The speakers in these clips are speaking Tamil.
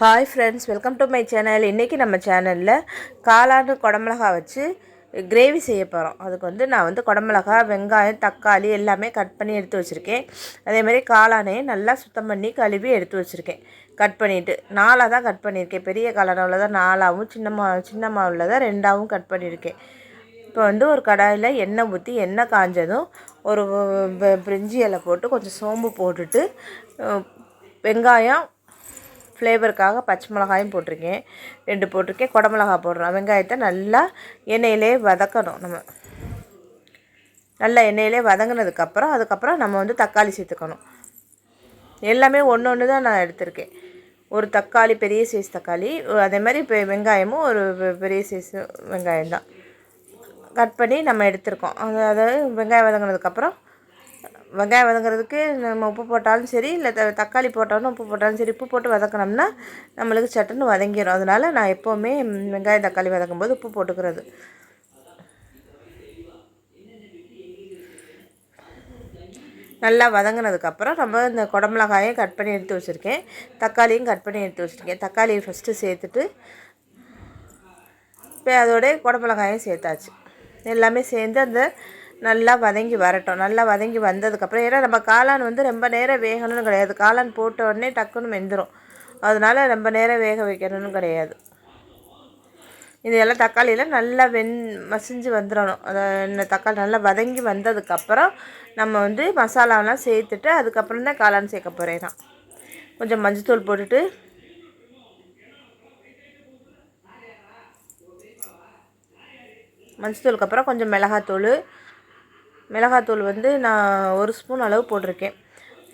Hi friends, welcome to my channel. இன்றைக்கி நம்ம சேனலில் காளான் குடமிளகா வச்சு கிரேவி செய்ய போகிறோம். அதுக்கு நான் குடமிளகா, வெங்காயம், தக்காளி எல்லாமே கட் பண்ணி எடுத்து வச்சுருக்கேன். அதேமாதிரி காளானையும் நல்லா சுத்தம் பண்ணி கழுவி எடுத்து வச்சுருக்கேன். கட் பண்ணிவிட்டு 4ஆக தான் கட் பண்ணியிருக்கேன். பெரிய காளானில் தான் 4ஆகவும், சின்ன மாவில் தான் 2ஆகவும் கட் பண்ணியிருக்கேன். இப்போ ஒரு கடாயில் எண்ணெய் ஊற்றி எண்ணெய் காஞ்சதும் ஒரு பிரிஞ்சி இலை போட்டு கொஞ்சம் சோம்பு போட்டுட்டு வெங்காயம் ஃப்ளேவருக்காக பச்சை மிளகாயும் போட்டிருக்கேன், 2 போட்டிருக்கேன். குடமிளகா போடுறோம். வெங்காயத்தை நல்லா எண்ணெயிலே வதக்கணும். நம்ம நல்லா எண்ணெயிலே வதங்கினதுக்கப்புறம் அதுக்கப்புறம் நம்ம தக்காளி சேர்த்துக்கணும். எல்லாமே ஒன்று தான் நான் எடுத்திருக்கேன். ஒரு தக்காளி, பெரிய சைஸ் தக்காளி, அதே மாதிரி இப்போ வெங்காயமும் ஒரு பெரிய சைஸ் வெங்காயம் தான் கட் பண்ணி நம்ம எடுத்திருக்கோம். அதாவது வெங்காயம் வதங்கினதுக்கப்புறம் வெங்காயம் வதங்கிறதுக்கு நம்ம உப்பு போட்டாலும் சரி, இல்லை தக்காளி போட்டாலும் உப்பு போட்டாலும் சரி, உப்பு போட்டு வதக்கினோம்னா நம்மளுக்கு சட்டுன்னு வதங்கிடும். அதனால் நான் எப்போவுமே வெங்காயம் தக்காளி வதக்கும்போது உப்பு போட்டுக்கிறது. நல்லா வதங்கினதுக்கப்புறம் நம்ம இந்த குடமிளகாயும் கட் பண்ணி எடுத்து வச்சுருக்கேன், தக்காளியும் கட் பண்ணி எடுத்து வச்சுருக்கேன். தக்காளியை ஃபஸ்ட்டு சேர்த்துட்டு இப்போ அதோடய குடமிளகாயும் சேர்த்தாச்சு. எல்லாமே சேர்ந்து அந்த நல்லா வதங்கி வரட்டும். நல்லா வதங்கி வந்ததுக்கப்புறம், ஏன்னா நம்ம காளான் ரொம்ப நேரம் வேகணும்னு கிடையாது. காளான் போட்ட உடனே டக்குன்னு வெந்துடும். அதனால் ரொம்ப நேரம் வேக வைக்கணும்னு கிடையாது. இதெல்லாம் தக்காளியில் நல்லா மசிஞ்சு வந்துடணும். அதை தக்காளி நல்லா வதங்கி வந்ததுக்கப்புறம் நம்ம மசாலாவெலாம் சேர்த்துட்டு அதுக்கப்புறம் தான் காளான் சேர்க்க போகிறேன். நான் கொஞ்சம் மஞ்சத்தூள் போட்டுட்டு மஞ்சத்தூளுக்கு அப்புறம் கொஞ்சம் மிளகாத்தூள் நான் 1 ஸ்பூன் அளவு போட்டிருக்கேன்.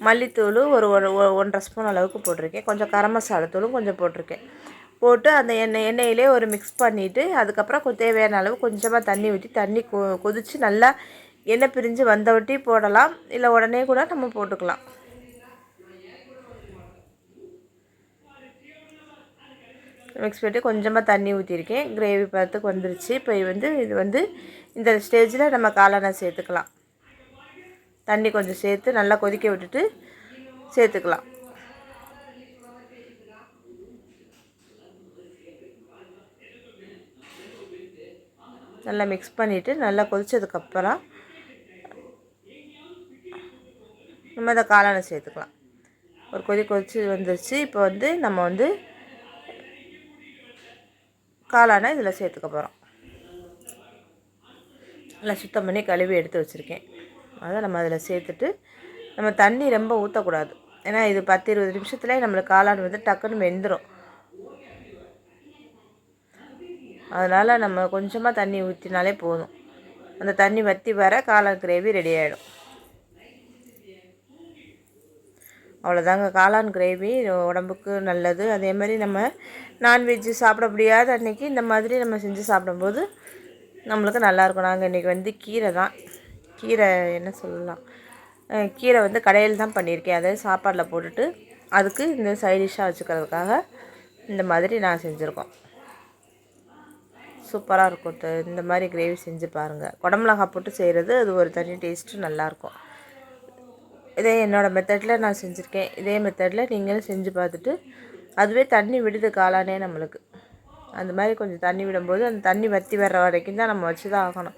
மல்லித்தூள் ஒரு 1.5 ஸ்பூன் அளவுக்கு போட்டிருக்கேன். கொஞ்சம் கரம் மசாலா தூளும் கொஞ்சம் போட்டிருக்கேன். போட்டு அந்த எண்ணெயிலே ஒரு மிக்ஸ் பண்ணிவிட்டு அதுக்கப்புறம் தேவையான அளவு கொஞ்சமாக தண்ணி ஊற்றி தண்ணி கொதித்து நல்லா எண்ணெய் பிரிஞ்சு வந்தவட்டி போடலாம், இல்லை உடனே கூட நம்ம போட்டுக்கலாம். மிக்ஸ் பண்ணிட்டு கொஞ்சமாக தண்ணி ஊற்றிருக்கேன். கிரேவி பார்த்துக்கு வந்துருச்சு. இப்போ இது இந்த ஸ்டேஜில் நம்ம காளானை சேர்த்துக்கலாம். தண்ணி கொஞ்சம் சேர்த்து நல்லா கொதிக்க விட்டுட்டு சேர்த்துக்கலாம். நல்லா மிக்ஸ் பண்ணிவிட்டு நல்லா கொதித்ததுக்கப்புறம் நம்ம இந்த காளானை சேர்த்துக்கலாம். ஒரு கொதித்து வந்துருச்சு. இப்போ நம்ம காளானை இதில் சேர்த்துக்க போகிறோம். நல்லா சுத்தம் பண்ணி கழுவி எடுத்து வச்சுருக்கேன். அதை நம்ம அதில் சேர்த்துட்டு நம்ம தண்ணி ரொம்ப ஊற்றக்கூடாது. ஏன்னா இது 10-20 நிமிஷத்துலேயே நம்மளுக்கு காளான் டக்குன்னு வெந்துடும். அதனால் நம்ம கொஞ்சமாக தண்ணி ஊற்றினாலே போதும். அந்த தண்ணி வற்றி வர காளான் கிரேவி ரெடி ஆகிடும். அவ்வளோதாங்க. காளான் கிரேவி உடம்புக்கு நல்லது. அதே மாதிரி நம்ம நான்வெஜ்ஜு சாப்பிட முடியாத அன்றைக்கி இந்த மாதிரி நம்ம செஞ்சு சாப்பிடும்போது நம்மளுக்கு நல்லாயிருக்கும். நாங்கள் இன்றைக்கி கீரை தான், கீரை என்ன சொல்லலாம், கீரை கடையில் தான் பண்ணியிருக்கேன். அதை சாப்பாடில் போட்டுட்டு அதுக்கு இந்த சைடிஷ்ஷாக வச்சுக்கிறதுக்காக இந்த மாதிரி நான் செஞ்சுருக்கோம். சூப்பராக இருக்கும். இந்த மாதிரி கிரேவி செஞ்சு பாருங்கள். குடமிளகா போட்டு செய்கிறது அது ஒரு தனி டேஸ்ட்டு நல்லாயிருக்கும். இதே என்னோடய மெத்தடில் நான் செஞ்சுருக்கேன். இதே மெத்தடில் நீங்களும் செஞ்சு பார்த்துட்டு, அதுவே தண்ணி விடுது காளானே நம்மளுக்கு. அந்த மாதிரி கொஞ்சம் தண்ணி விடும்போது அந்த தண்ணி வற்றி வர்ற வரைக்கும் தான் நம்ம வச்சு தான் ஆகணும்.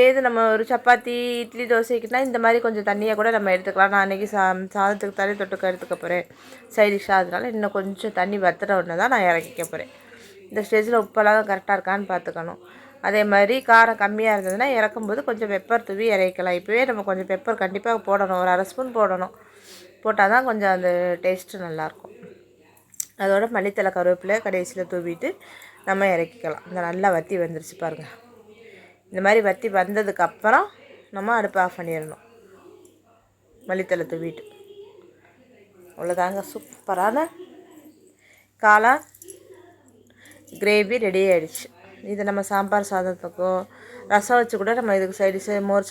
இது நம்ம ஒரு சப்பாத்தி, இட்லி, தோசைக்குனா இந்த மாதிரி கொஞ்சம் தண்ணியை கூட நம்ம எடுத்துக்கலாம். நான் அன்றைக்கி சாதத்துக்கு தண்ணி தொட்டுக்க எடுத்துக்க போகிறேன் சைடிஷ்ஷாக. அதனால் இன்னும் கொஞ்சம் தண்ணி வற்றுற உடனே தான் நான் இறக்கிக்க போகிறேன். இந்த ஸ்டேஜில் உப்பெல்லாம் கரெக்டாக இருக்கான்னு பார்த்துக்கணும். அதே மாதிரி காரம் கம்மியாக இருந்ததுன்னா இறக்கும்போது கொஞ்சம் பெப்பர் தூவி இறக்கலாம். இப்போவே நம்ம கொஞ்சம் பெப்பர் கண்டிப்பாக போடணும். ஒரு 1/2 ஸ்பூன் போடணும். போட்டால் தான் கொஞ்சம் அந்த டேஸ்ட்டு நல்லாயிருக்கும். அதோட மல்லித்தலை, கருவேப்பிலை கடைசியில் தூவிட்டு நம்ம இறக்கிக்கலாம். இந்த நல்லா வற்றி வந்துருச்சு பாருங்கள். இந்த மாதிரி வற்றி வந்ததுக்கப்புறம் நம்ம அடுப்பு ஆஃப் பண்ணிடணும். மல்லித்தலை தூவிட்டு அவ்வளோதாங்க. சூப்பரான காளான் கிரேவி ரெடி ஆகிடுச்சு. இது நம்ம சாம்பார் சாதத்துக்கோ ரசம் வச்சு கூட நம்ம இதுக்கு சைடிஷ் மோர்